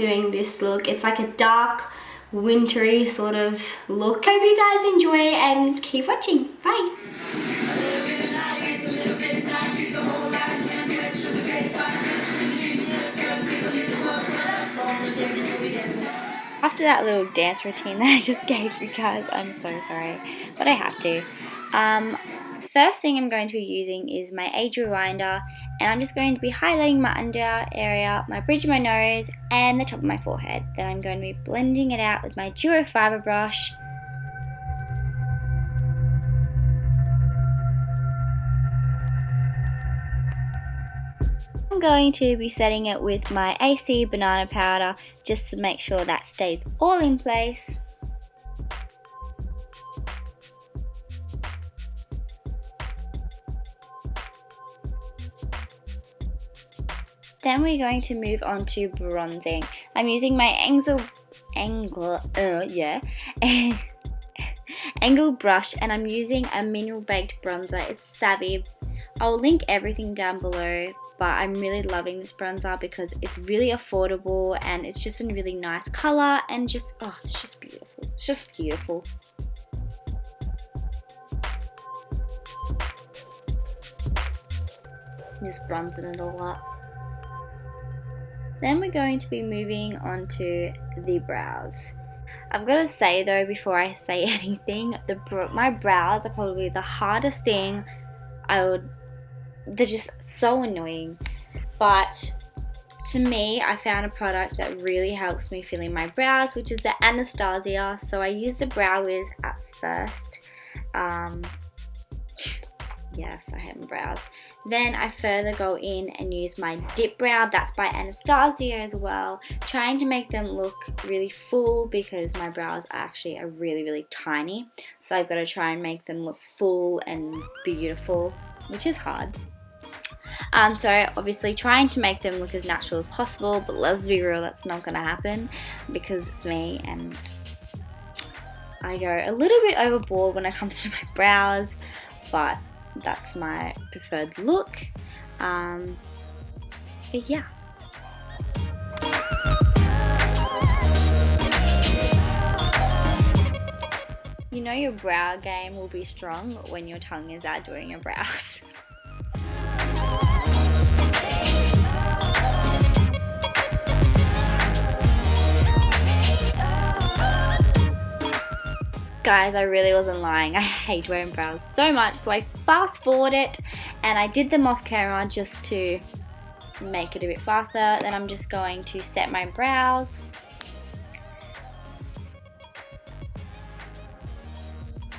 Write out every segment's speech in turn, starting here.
doing this look. It's like a dark, wintry sort of look. Hope you guys enjoy and keep watching. Bye! After that little dance routine that I just gave you guys, I'm so sorry, but I have to. First thing I'm going to be using is my age rewinder, and I'm just going to be highlighting my under area, my bridge of my nose, and the top of my forehead. Then I'm going to be blending it out with my duo fiber brush. I'm going to be setting it with my AC banana powder just to make sure that stays all in place. Then we're going to move on to bronzing. I'm using my angle brush, and I'm using a mineral baked bronzer. It's Savvy. I'll link everything down below, but I'm really loving this bronzer because it's really affordable and it's just a really nice color and just, oh, it's just beautiful. It's just beautiful. Just bronzing it all up. Then we're going to be moving on to the brows. I've got to say though, before I say anything, my brows are probably the hardest thing. They're just so annoying. But to me, I found a product that really helps me fill in my brows, which is the Anastasia. So I use the Brow Wiz at first. Yes, I have my brows. Then I further go in and use my Dip Brow, that's by Anastasia as well, trying to make them look really full because my brows actually are really, really tiny. So I've got to try and make them look full and beautiful, which is hard. So obviously trying to make them look as natural as possible, but let's be real, that's not going to happen because it's me and I go a little bit overboard when it comes to my brows, but that's my preferred look. But yeah. You know your brow game will be strong when your tongue is out doing your brows. Guys, I really wasn't lying. I hate wearing brows so much, so I fast forward it and I did them off camera just to make it a bit faster. Then I'm just going to set my brows.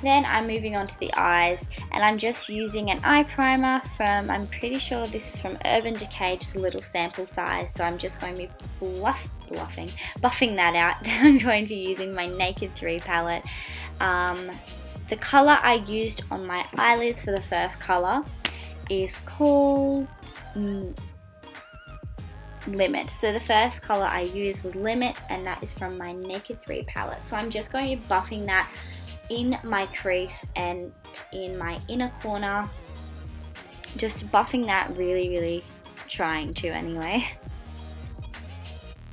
Then I'm moving on to the eyes, and I'm just using an eye primer from, I'm pretty sure this is from Urban Decay, just a little sample size. So I'm just going to be buffing that out. Then I'm going to be using my Naked 3 palette. The colour I used on my eyelids for the first colour is called Limit. So the first colour I used was Limit, and that is from my Naked 3 palette. So I'm just going to be buffing that in my crease and in my inner corner, just buffing that, really trying to anyway,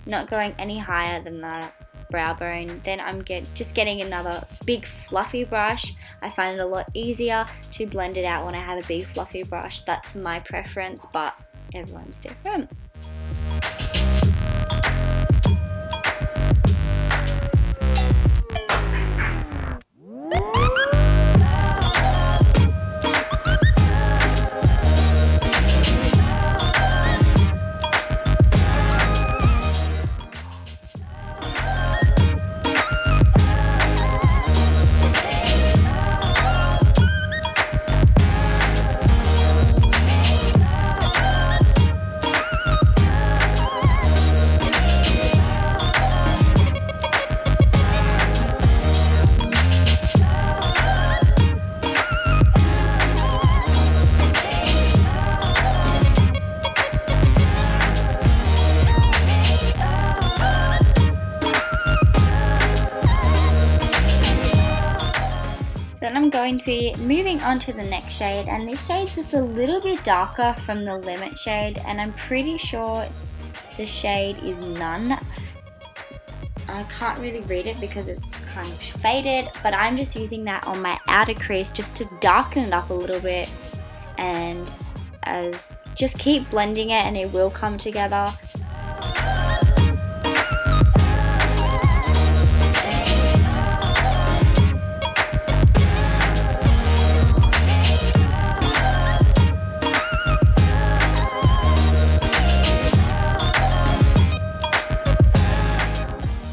not going any higher than the brow bone. Then I'm just getting another big fluffy brush. I find it a lot easier to blend it out when I have a big fluffy brush. That's my preference, but everyone's different. Then I'm going to be moving on to the next shade, and this shade's just a little bit darker from the Limit shade, and I'm pretty sure the shade is None. I can't really read it because it's kind of faded, but I'm just using that on my outer crease just to darken it up a little bit, and just keep blending it and it will come together.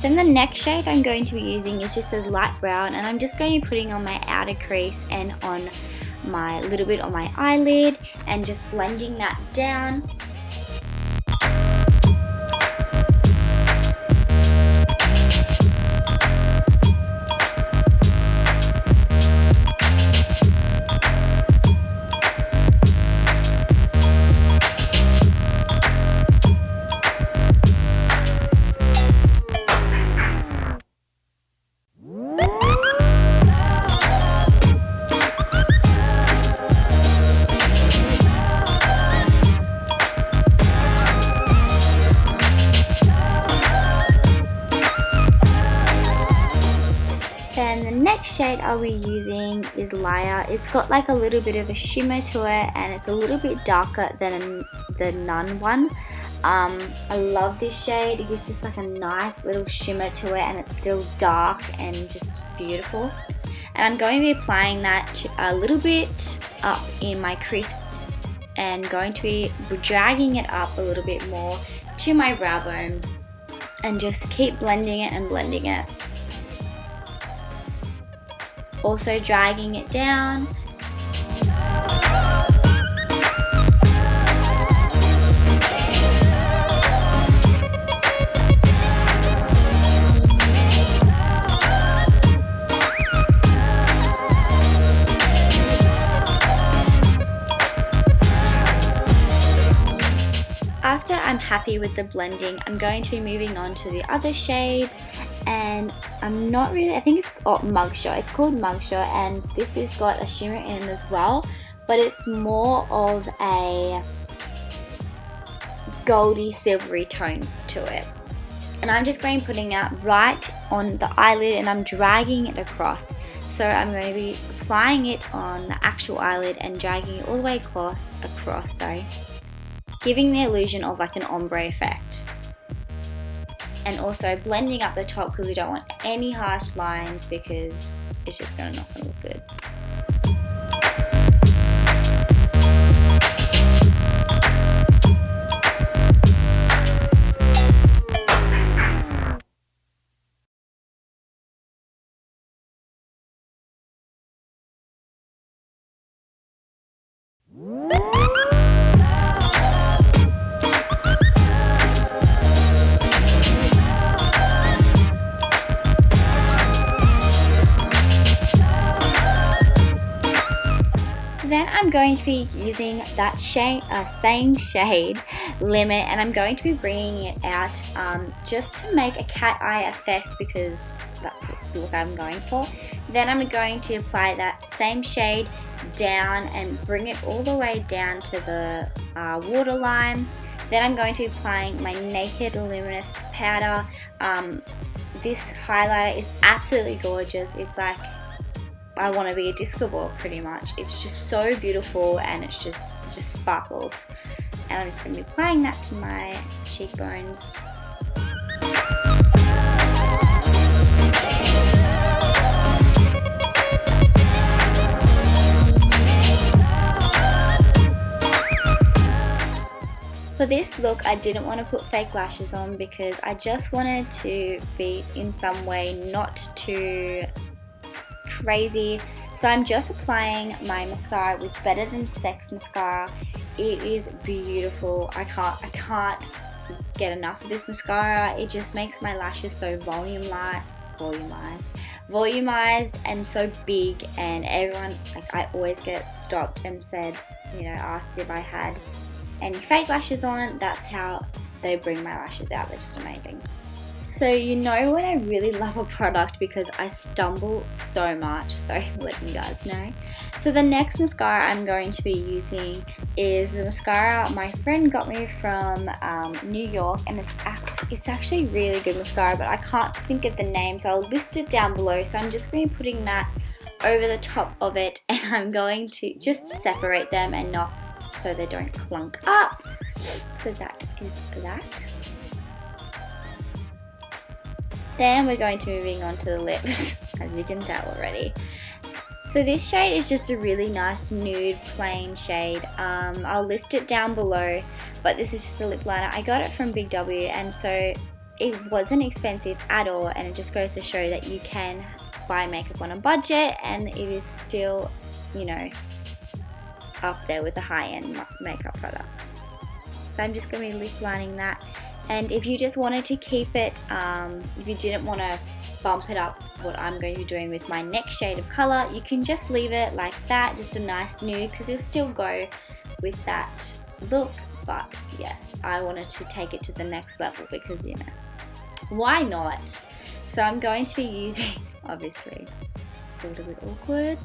Then the next shade I'm going to be using is just a light brown, and I'm just going to be putting on my outer crease and on my little bit on my eyelid and just blending that down. Then the next shade I'll be using is Liar. It's got like a little bit of a shimmer to it, and it's a little bit darker than the Nun one. I love this shade. It gives just like a nice little shimmer to it, and it's still dark and just beautiful. And I'm going to be applying that a little bit up in my crease and going to be dragging it up a little bit more to my brow bone, and just keep blending it and blending it. Also dragging it down. After I'm happy with the blending, I'm going to be moving on to the other shade, and I'm not really, I think it's Mugshot. It's called Mugshot, and this has got a shimmer in it as well, but it's more of a goldy silvery tone to it. And I'm just going putting it right on the eyelid, and I'm dragging it across. So I'm going to be applying it on the actual eyelid and dragging it all the way across, giving the illusion of like an ombre effect. And also blending up the top because we don't want any harsh lines because it's just not going to look good. Then I'm going to be using that same shade, Limit, and I'm going to be bringing it out just to make a cat eye effect because that's the look I'm going for. Then I'm going to apply that same shade down and bring it all the way down to the waterline. Then I'm going to be applying my Naked Luminous powder. This highlighter is absolutely gorgeous. It's like I want to be a disco ball pretty much. It's just so beautiful and it just sparkles. And I'm just going to be applying that to my cheekbones. For this look, I didn't want to put fake lashes on because I just wanted to be in some way not too crazy. So I'm just applying my mascara with Better Than Sex mascara. It is beautiful. I can't get enough of this mascara. It just makes my lashes so volumized and so big, and everyone, like, I always get stopped and said, you know, asked if I had any fake lashes on. That's how they bring my lashes out. They're just amazing. So you know when I really love a product because I stumble so much, so letting you guys know. So the next mascara I'm going to be using is the mascara my friend got me from New York, and it's actually really good mascara, but I can't think of the name, so I'll list it down below. So I'm just going to be putting that over the top of it, and I'm going to just separate them and not so they don't clunk up. So that is that. Then we're going to be moving on to the lips, as you can tell already. So this shade is just a really nice nude plain shade. I'll list it down below, but this is just a lip liner. I got it from Big W, and so it wasn't expensive at all, and it just goes to show that you can buy makeup on a budget and it is still, you know, up there with the high-end makeup products. So I'm just going to be lip lining that. And if you just wanted to keep it, if you didn't want to bump it up, what I'm going to be doing with my next shade of colour, you can just leave it like that, just a nice nude, because it'll still go with that look. But yes, I wanted to take it to the next level because, you know, why not? So I'm going to be using, obviously, it's a little bit awkward.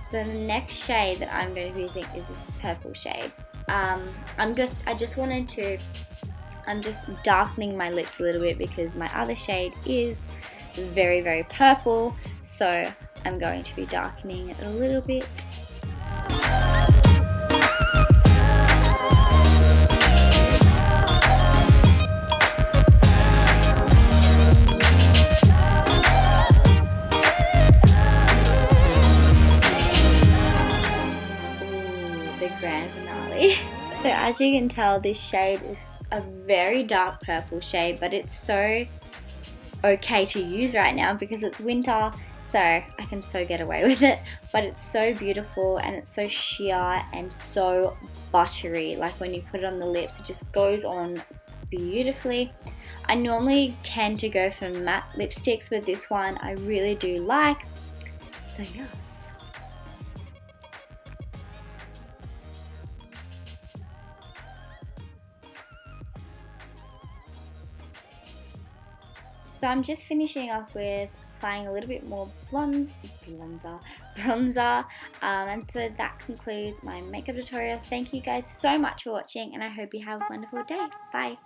So the next shade that I'm going to be using is this purple shade. I'm just darkening my lips a little bit because my other shade is very, very purple. So I'm going to be darkening it a little bit. The grand finale. So as you can tell, this shade is a very dark purple shade, but it's so okay to use right now because it's winter, so I can so get away with it. But it's so beautiful and it's so sheer and so buttery. Like when you put it on the lips, it just goes on beautifully. I normally tend to go for matte lipsticks, but this one I really do like. So yeah. So I'm just finishing off with applying a little bit more bronzer. And so that concludes my makeup tutorial. Thank you guys so much for watching, and I hope you have a wonderful day. Bye.